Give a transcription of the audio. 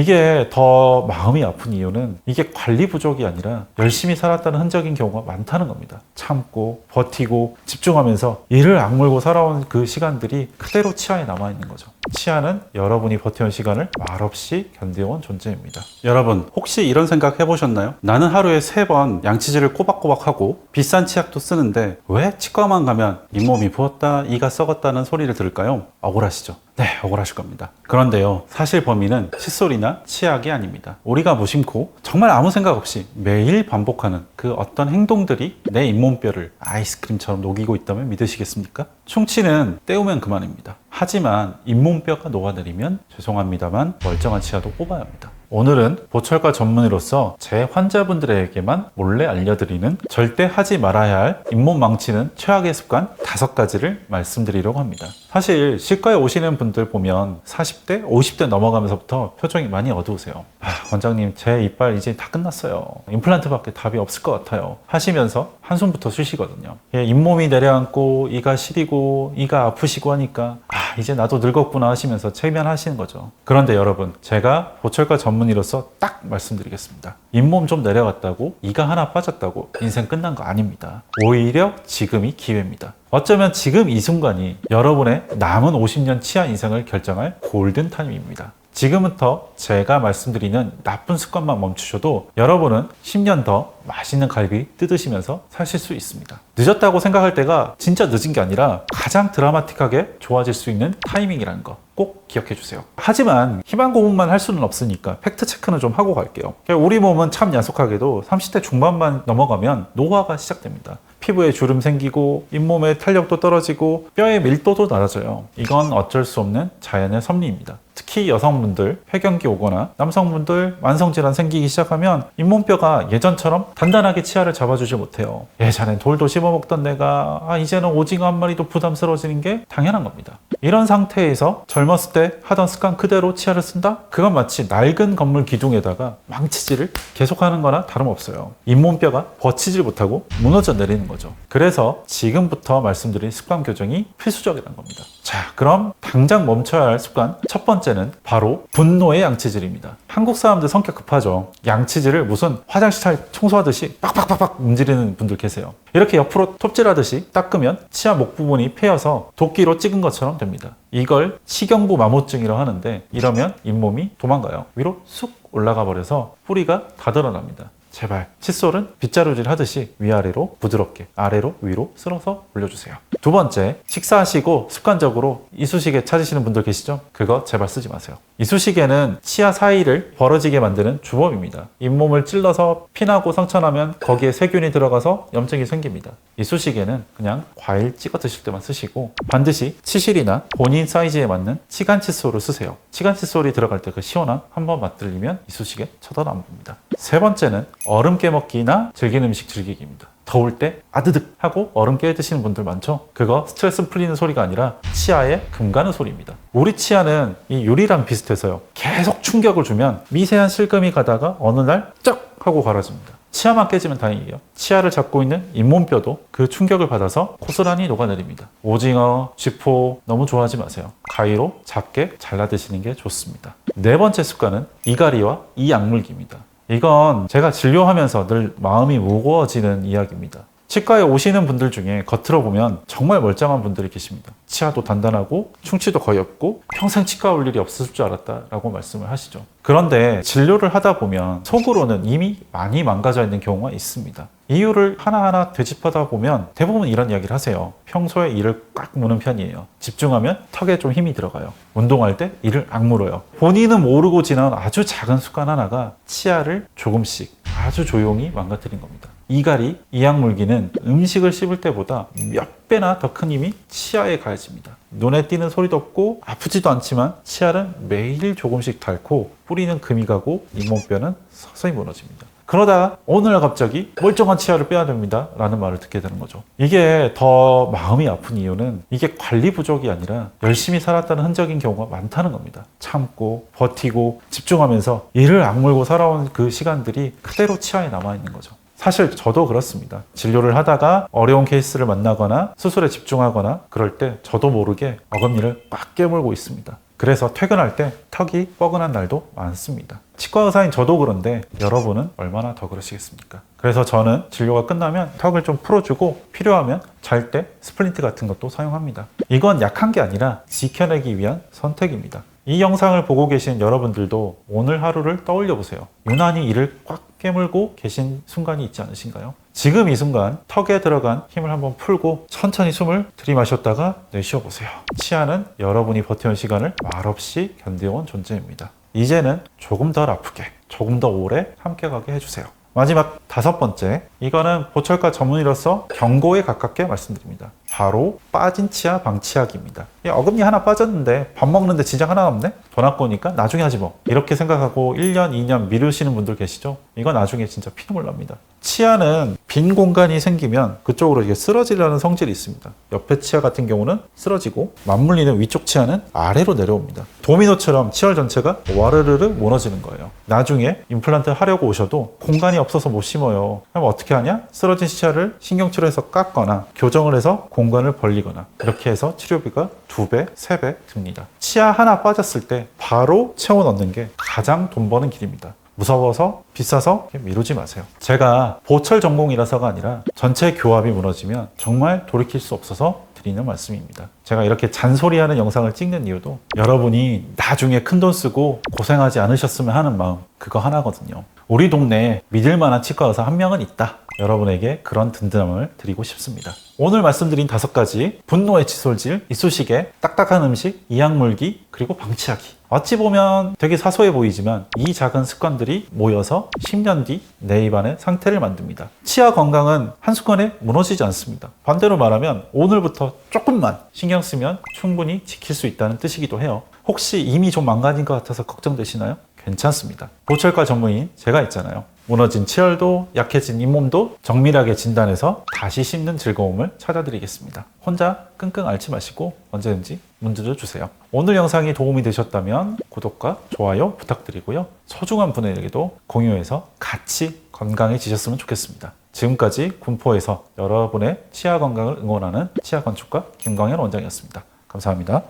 이게 더 마음이 아픈 이유는 이게 관리 부족이 아니라 열심히 살았다는 흔적인 경우가 많다는 겁니다. 참고 버티고 집중하면서 이를 악물고 살아온 그 시간들이 그대로 치아에 남아있는 거죠. 치아는 여러분이 버텨온 시간을 말없이 견뎌온 존재입니다. 여러분 혹시 이런 생각 해보셨나요? 나는 하루에 3번 양치질을 꼬박꼬박 하고 비싼 치약도 쓰는데 왜 치과만 가면 잇몸이 부었다 이가 썩었다는 소리를 들을까요? 억울하시죠? 네, 억울하실 겁니다. 그런데요, 사실 범인은 칫솔이나 치약이 아닙니다. 우리가 무심코 정말 아무 생각 없이 매일 반복하는 그 어떤 행동들이 내 잇몸뼈를 아이스크림처럼 녹이고 있다면 믿으시겠습니까? 충치는 때우면 그만입니다. 하지만 잇몸뼈가 녹아내리면 죄송합니다만 멀쩡한 치아도 뽑아야 합니다. 오늘은 보철과 전문의로서 제 환자분들에게만 몰래 알려드리는 절대 하지 말아야 할 잇몸 망치는 최악의 습관 5가지를 말씀드리려고 합니다. 사실 치과에 오시는 분들 보면 40대, 50대 넘어가면서부터 표정이 많이 어두우세요. 원장님 제 이빨 이제 다 끝났어요. 임플란트밖에 답이 없을 것 같아요. 하시면서 한숨부터 쉬시거든요. 잇몸이 내려앉고 이가 시리고 이가 아프시고 하니까 이제 나도 늙었구나 하시면서 체면하시는 거죠. 그런데 여러분, 제가 보철과 전문의로서 딱 말씀드리겠습니다. 잇몸 좀 내려갔다고 이가 하나 빠졌다고 인생 끝난 거 아닙니다. 오히려 지금이 기회입니다. 어쩌면 지금 이 순간이 여러분의 남은 50년 치아 인생을 결정할 골든 타임입니다. 지금부터 제가 말씀드리는 나쁜 습관만 멈추셔도 여러분은 10년 더 맛있는 갈비 뜯으시면서 사실 수 있습니다. 늦었다고 생각할 때가 진짜 늦은 게 아니라 가장 드라마틱하게 좋아질 수 있는 타이밍이라는 거 꼭 기억해 주세요. 하지만 희망 고문만 할 수는 없으니까 팩트 체크는 좀 하고 갈게요. 우리 몸은 참 야속하게도 30대 중반만 넘어가면 노화가 시작됩니다. 피부에 주름 생기고 잇몸의 탄력도 떨어지고 뼈의 밀도도 낮아져요. 이건 어쩔 수 없는 자연의 섭리입니다. 특히 여성분들 폐경기 오거나 남성분들 만성질환 생기기 시작하면 잇몸뼈가 예전처럼 단단하게 치아를 잡아주지 못해요. 예전엔 돌도 씹어먹던 내가 이제는 오징어 한 마리도 부담스러워지는 게 당연한 겁니다. 이런 상태에서 젊었을 때 하던 습관 그대로 치아를 쓴다? 그건 마치 낡은 건물 기둥에다가 망치질을 계속하는 거나 다름없어요. 잇몸뼈가 버티질 못하고 무너져 내리는 거죠. 그래서 지금부터 말씀드린 습관 교정이 필수적이라는 겁니다. 자, 그럼 당장 멈춰야 할 습관 첫 번째는 바로 분노의 양치질입니다. 한국 사람들 성격 급하죠. 양치질을 무슨 화장실 청소하듯이 빡빡빡빡 문지르는 분들 계세요. 이렇게 옆으로 톱질하듯이 닦으면 치아 목 부분이 패여서 도끼로 찍은 것처럼 됩니다. 이걸 치경부 마모증이라고 하는데 이러면 잇몸이 도망가요. 위로 쑥 올라가 버려서 뿌리가 다 드러납니다. 제발 칫솔은 빗자루질 하듯이 위아래로 부드럽게 아래로 위로 쓸어서 올려주세요. 두 번째, 식사하시고 습관적으로 이쑤시개 찾으시는 분들 계시죠? 그거 제발 쓰지 마세요. 이쑤시개는 치아 사이를 벌어지게 만드는 주범입니다. 잇몸을 찔러서 피나고 상처나면 거기에 세균이 들어가서 염증이 생깁니다. 이쑤시개는 그냥 과일 찍어 드실 때만 쓰시고 반드시 치실이나 본인 사이즈에 맞는 치간 칫솔을 쓰세요. 치간 칫솔이 들어갈 때 그 시원함 한번 맛들리면 이쑤시개 쳐다안 봅니다. 세 번째는 얼음 깨먹기나 즐긴 음식 즐기기입니다. 더울 때 아드득 하고 얼음 깨 드시는 분들 많죠? 그거 스트레스 풀리는 소리가 아니라 치아에 금 가는 소리입니다. 우리 치아는 이 유리랑 비슷해서요. 계속 충격을 주면 미세한 실금이 가다가 어느 날 쩍 하고 갈아집니다. 치아만 깨지면 다행이에요. 치아를 잡고 있는 잇몸뼈도 그 충격을 받아서 고스란히 녹아내립니다. 오징어, 쥐포 너무 좋아하지 마세요. 가위로 작게 잘라 드시는 게 좋습니다. 네 번째 습관은 이갈이와 이 악물기입니다. 이건 제가 진료하면서 늘 마음이 무거워지는 이야기입니다. 치과에 오시는 분들 중에 겉으로 보면 정말 멀쩡한 분들이 계십니다. 치아도 단단하고 충치도 거의 없고 평생 치과 올 일이 없을 줄 알았다라고 말씀을 하시죠. 그런데 진료를 하다 보면 속으로는 이미 많이 망가져 있는 경우가 있습니다. 이유를 하나하나 되짚어다 보면 대부분 이런 이야기를 하세요. 평소에 이를 꽉 무는 편이에요. 집중하면 턱에 좀 힘이 들어가요. 운동할 때 이를 악물어요. 본인은 모르고 지난 아주 작은 습관 하나가 치아를 조금씩 아주 조용히 망가뜨린 겁니다. 이갈이, 이악물기는 음식을 씹을 때보다 몇 배나 더 큰 힘이 치아에 가해집니다. 눈에 띄는 소리도 없고 아프지도 않지만 치아는 매일 조금씩 닳고 뿌리는 금이 가고 잇몸뼈는 서서히 무너집니다. 그러다가 어느 날 갑자기 멀쩡한 치아를 빼야 됩니다 라는 말을 듣게 되는 거죠. 이게 더 마음이 아픈 이유는 이게 관리 부족이 아니라 열심히 살았다는 흔적인 경우가 많다는 겁니다. 참고 버티고 집중하면서 이를 악물고 살아온 그 시간들이 그대로 치아에 남아있는 거죠. 사실 저도 그렇습니다. 진료를 하다가 어려운 케이스를 만나거나 수술에 집중하거나 그럴 때 저도 모르게 어금니를 꽉 깨물고 있습니다. 그래서 퇴근할 때 턱이 뻐근한 날도 많습니다. 치과 의사인 저도 그런데 여러분은 얼마나 더 그러시겠습니까? 그래서 저는 진료가 끝나면 턱을 좀 풀어주고 필요하면 잘 때 스플린트 같은 것도 사용합니다. 이건 약한 게 아니라 지켜내기 위한 선택입니다. 이 영상을 보고 계신 여러분들도 오늘 하루를 떠올려 보세요. 유난히 이를 꽉 깨물고 계신 순간이 있지 않으신가요? 지금 이 순간 턱에 들어간 힘을 한번 풀고 천천히 숨을 들이마셨다가 내쉬어 보세요. 치아는 여러분이 버텨온 시간을 말없이 견뎌온 존재입니다. 이제는 조금 덜 아프게, 조금 더 오래 함께 가게 해주세요. 마지막 5번째, 이거는 보철과 전문의로서 경고에 가깝게 말씀드립니다. 바로 빠진 치아 방치하기입니다. 어금니 하나 빠졌는데 밥 먹는데 지장 하나 남네? 돈 아까우니까 나중에 하지 뭐. 이렇게 생각하고 1년, 2년 미루시는 분들 계시죠? 이거 나중에 진짜 피눈물 납니다. 치아는 빈 공간이 생기면 그쪽으로 이게 쓰러지려는 성질이 있습니다. 옆에 치아 같은 경우는 쓰러지고 맞물리는 위쪽 치아는 아래로 내려옵니다. 도미노처럼 치열 전체가 와르르르 무너지는 거예요. 나중에 임플란트 하려고 오셔도 공간이 없어서 못 심어요. 그럼 어떻게 하냐? 쓰러진 치아를 신경치료해서 깎거나 교정을 해서 공간을 벌리거나 이렇게 해서 치료비가 2배, 3배 듭니다. 치아 하나 빠졌을 때 바로 채워 넣는 게 가장 돈 버는 길입니다. 무서워서 비싸서 미루지 마세요. 제가 보철 전공이라서가 아니라 전체 교합이 무너지면 정말 돌이킬 수 없어서 드리는 말씀입니다. 제가 이렇게 잔소리하는 영상을 찍는 이유도 여러분이 나중에 큰돈 쓰고 고생하지 않으셨으면 하는 마음, 그거 하나거든요. 우리 동네에 믿을 만한 치과 의사 한 명은 있다. 여러분에게 그런 든든함을 드리고 싶습니다. 오늘 말씀드린 5가지 분노의 칫솔질, 이쑤시개, 딱딱한 음식, 이악 물기, 그리고 방치하기. 어찌 보면 되게 사소해 보이지만 이 작은 습관들이 모여서 10년 뒤 내 입안의 상태를 만듭니다. 치아 건강은 한순간에 무너지지 않습니다. 반대로 말하면 오늘부터 조금만 신경 쓰면 충분히 지킬 수 있다는 뜻이기도 해요. 혹시 이미 좀 망가진 것 같아서 걱정되시나요? 괜찮습니다. 보철과 전문의인 제가 있잖아요. 무너진 치열도 약해진 잇몸도 정밀하게 진단해서 다시 씹는 즐거움을 찾아드리겠습니다. 혼자 끙끙 앓지 마시고 언제든지 문드려 주세요. 오늘 영상이 도움이 되셨다면 구독과 좋아요 부탁드리고요. 소중한 분에게도 공유해서 같이 건강해지셨으면 좋겠습니다. 지금까지 군포에서 여러분의 치아 건강을 응원하는 치아 건축가 김광현 원장이었습니다. 감사합니다.